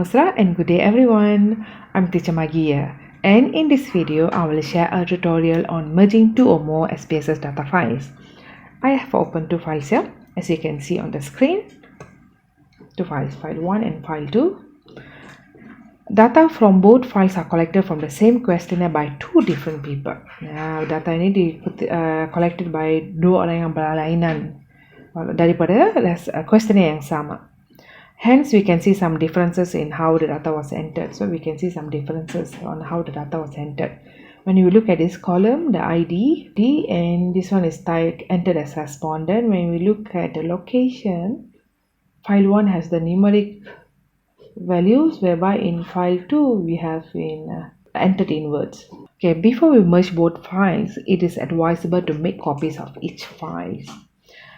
Namaskar and good day everyone. I'm Teacher Maggie here, and in this video I will share a tutorial on merging two or more SPSS data files. I have opened two files here, as you can see on the screen. Two files, file 1 and file 2. Data from both files are collected from the same questionnaire by two different people. Data ini collected by dua orang yang berlainan daripada questionnaire yang sama. Hence, we can see some differences in how the data was entered. So, we can see some differences on how the data was entered. When you look at this column, the ID, and this one is entered as respondent. When we look at the location, file 1 has the numeric values, whereby in file 2, we have entered in words. Okay, before we merge both files, it is advisable to make copies of each file,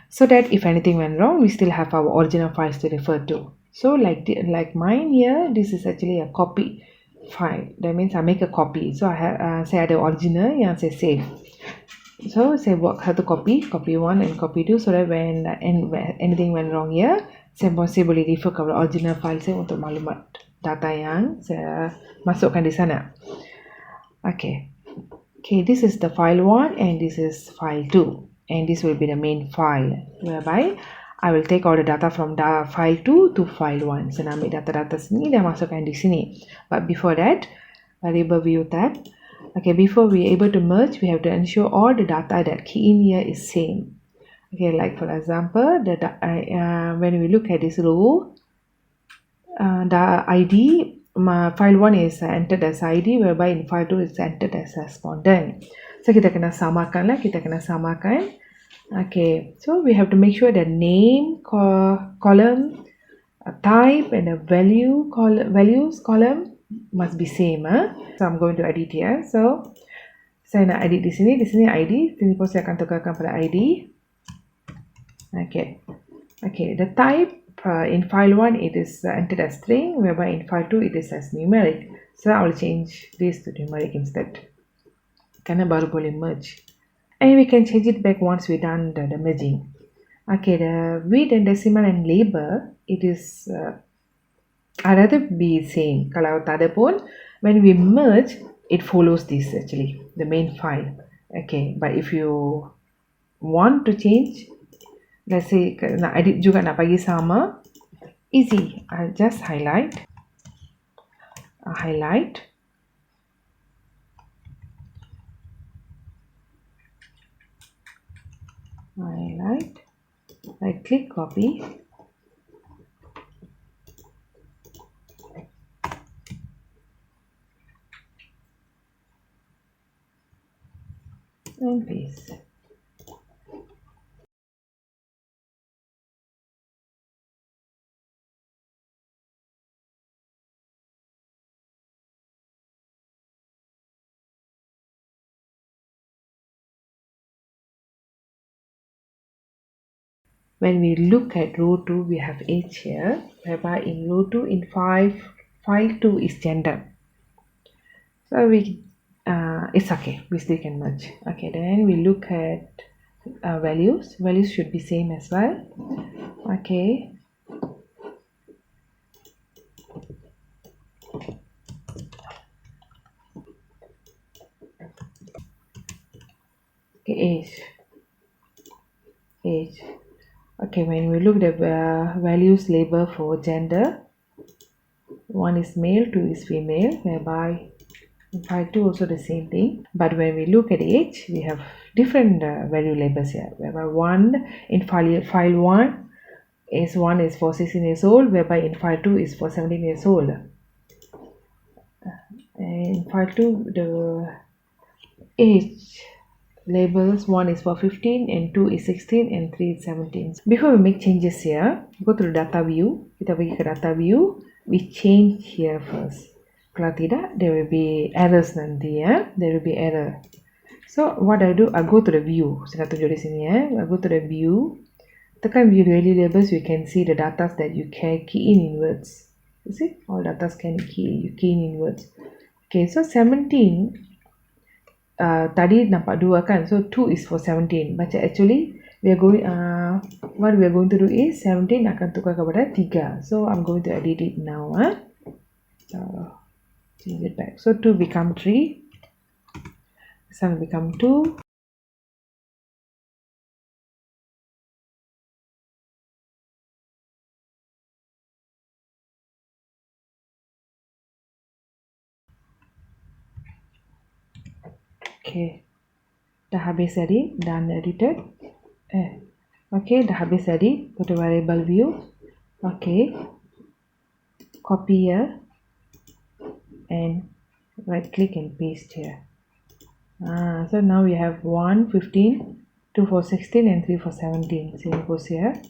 so that if anything went wrong, we still have our original files to refer to. So like mine here, this is actually a copy file. That means I make a copy. So I have say ada original yang saya save. So saya buat satu copy 1 and copy 2, so that when anything went wrong here, saya boleh refer kepada original file saya untuk maklumat data yang saya masukkan di sana. Okay, this is the file 1 and this is file 2. And this will be the main file, whereby I will take all the data from file 2 to file 1. So, nak ambil data-data sini dan masukkan di sini. But before that, variable view tab. Okay, before we are able to merge, we have to ensure all the data that key in here is same. Okay, like for example, when we look at this row, the ID, file 1 is entered as ID, whereby in file 2 is entered as respondent. So, kita kena samakan. Okay, so we have to make sure the name column, type and the values column must be same. So, I'm going to edit here. So, saya nak edit di sini ID. Sini pun saya akan tukarkan pada ID. Okay, the type in file 1 it is entered as string, whereby in file 2 it is as numeric. So, I will change this to numeric instead. Karena baru boleh merge, and we can change it back once we done the merging. Okay, the width and decimal and label, it is I'd rather be same. Kalau tak ada pun, when we merge, it follows this actually, the main file. Okay, but if you want to change, let's say nak edit juga, nak bagi sama, easy. I'll just highlight, I click copy, and paste. When we look at row 2, we have age here, whereby in row 2, in file 2 is gender. So it's okay, we still can merge. Okay, then we look at values. Values should be same as well. Okay. Okay, age. Okay, when we look at the values label for gender, 1 is male, 2 is female, whereby in file 2 also the same thing. But when we look at age, we have different value labels here, whereby 1 in file 1 is for 16 years old, whereby in file 2 is for 17 years old. And in file 2, the age labels, 1 is for 15 and 2 is 16 and 3 is 17. Before we make changes here, go to the data view. Kita pergi ke data view, we change here first. Kalau tidak, there will be errors nanti ya. There will be error. So what I do, I go to the view. Saya tunjuk di sini ya. I go to the view. Tekan view value labels, you can see the data that you can key in words. You see, all data can key in words. Okay, so 17. Tadi nampak 2 kan, so 2 is for 17, but actually we are going what we are going to do is 17 akan tukar kepada 3. So I'm going to edit it now. change it back. So 2 become 3, this one become 2. Okay, dah habis tadi, done edited. Okay, dah habis tadi. Go to variable view. Okay, copy here and right click and paste here. So now we have 1, 15, 2 for 16 and 3 for 17. Same goes here.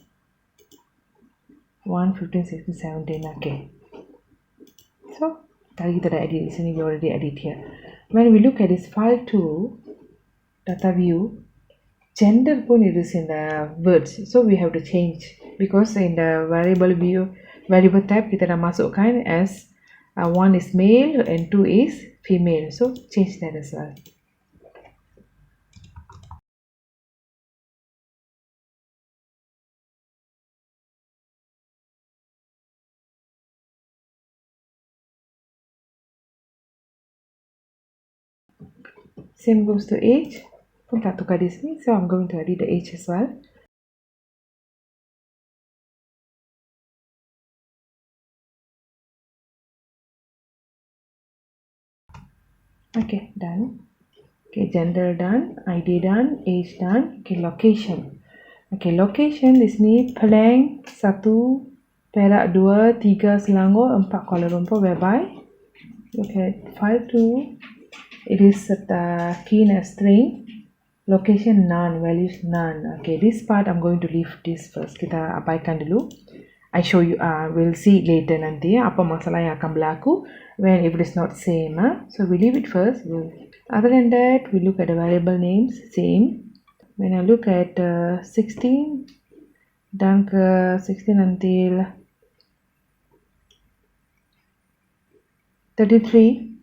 1, 15, 16, 17. Okay. So tadi kita dah edit di sini, we already edit here. When we look at this file to data view, gender pun is in the words, so we have to change because in the variable view, variable tab kita dah masukkan as 1 is male and 2 is female, so change that as well. Same goes to age, pun tak tukar di sini, so I'm going to edit the age as well. Okay, done. Okay, gender done, ID done, age done. Okay, location. Okay, location di sini Penang 1, Perak 2, 3 Selangor, 4 Kuala Lumpur, whereby look at file 2, it is keyed as string, location none, values none. Okay, this part I'm going to leave this first. Kita abaikan dulu. I show you, we'll see later nanti apa masalah yang akan berlaku when if it is not same. So we leave it first. Other than that, we look at the variable names, same. When I look at 16 dan ke 16 until 33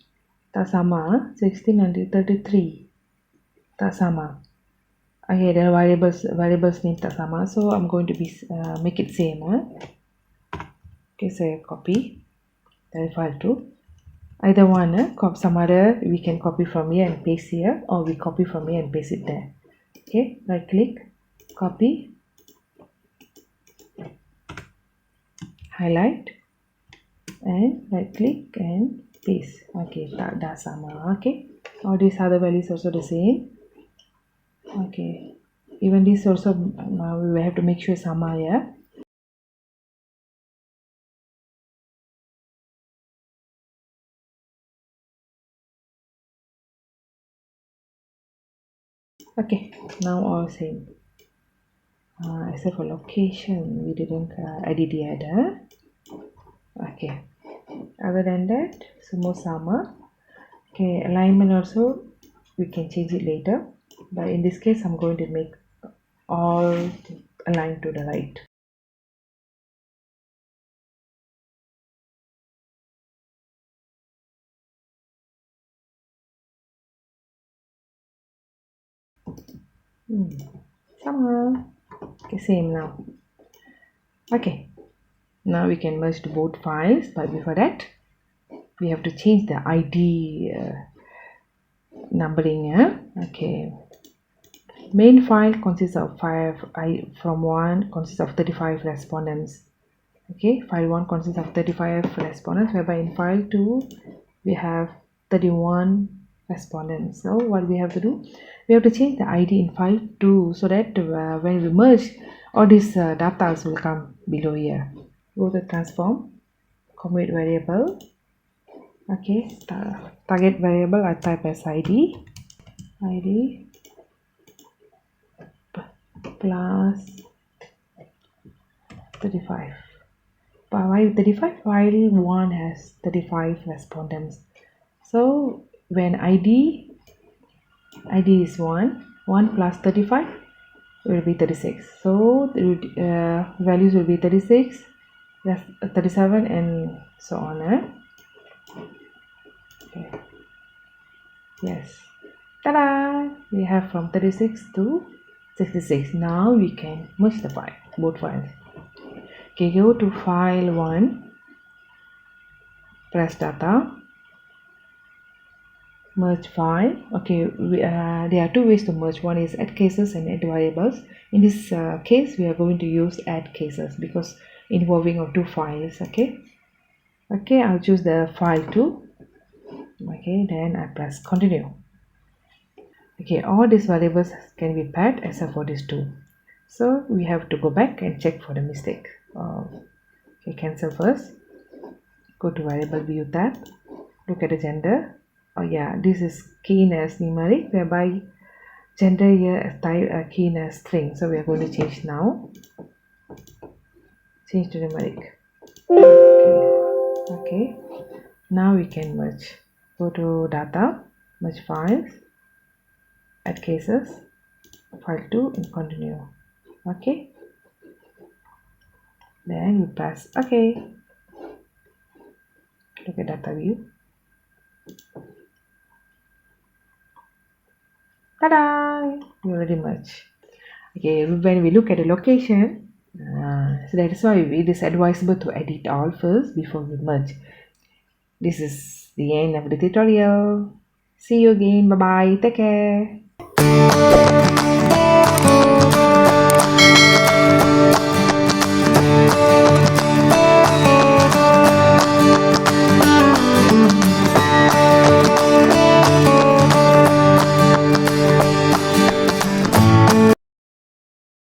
tak sama. 16 until 33 tak sama. Okay, the variables name tak sama, so I'm going to make it same. Okay, so I copy dari file 2. Either one, some other we can copy from here and paste here, or we copy from here and paste it there. Okay, right click, copy, highlight, and right click and paste. Okay, dah sama. Okay, all these other values also the same. Okay, even this also we have to make sure sama, yeah. Okay, now all same. Except for location, we didn't edit yet. Okay, other than that, semua sama. Okay, alignment also we can change it later, but in this case I'm going to make all aligned to the right. Sama. Okay, same now. Okay, now we can merge to both files, but before that we have to change the ID numbering. Okay, main file consists of 1 consists of 35 respondents. Okay, file 1 consists of 35 respondents, whereby in file 2 we have 31 respondents. So what we have to do, we have to change the ID in file 2 so that when we merge, all these data will come below here. Go to transform, commit variable. Okay, target variable I type as ID plus 35. Why 35? File 1 has 35 respondents. So when ID is 1 plus 35 will be 36. So the values will be 36, 37 and so on. Okay. Yes. Ta-da! We have from 36 to 66. Now we can merge the both files. Okay, go to file 1. press data, merge file. Okay, there are two ways to merge. One is add cases and add variables. In this case, we are going to use add cases because involving of two files. Okay, I'll choose the file 2. Okay, then I press continue. Okay, all these variables can be paired except for these two, so we have to go back and check for the mistake. Okay, cancel first, go to variable view tab, look at the gender. Oh yeah, this is key as numeric, whereby gender here is type key as string, so we are going to change now, change to numeric. Okay, now we can merge. Go to data, merge files, add cases, file 2 and continue. Okay, then you press OK. Look at data view. Ta-da! We already merged. Okay, when we look at the location, so that is why it is advisable to edit all first before we merge. This is the end of the tutorial. See you again. Bye bye. Take care.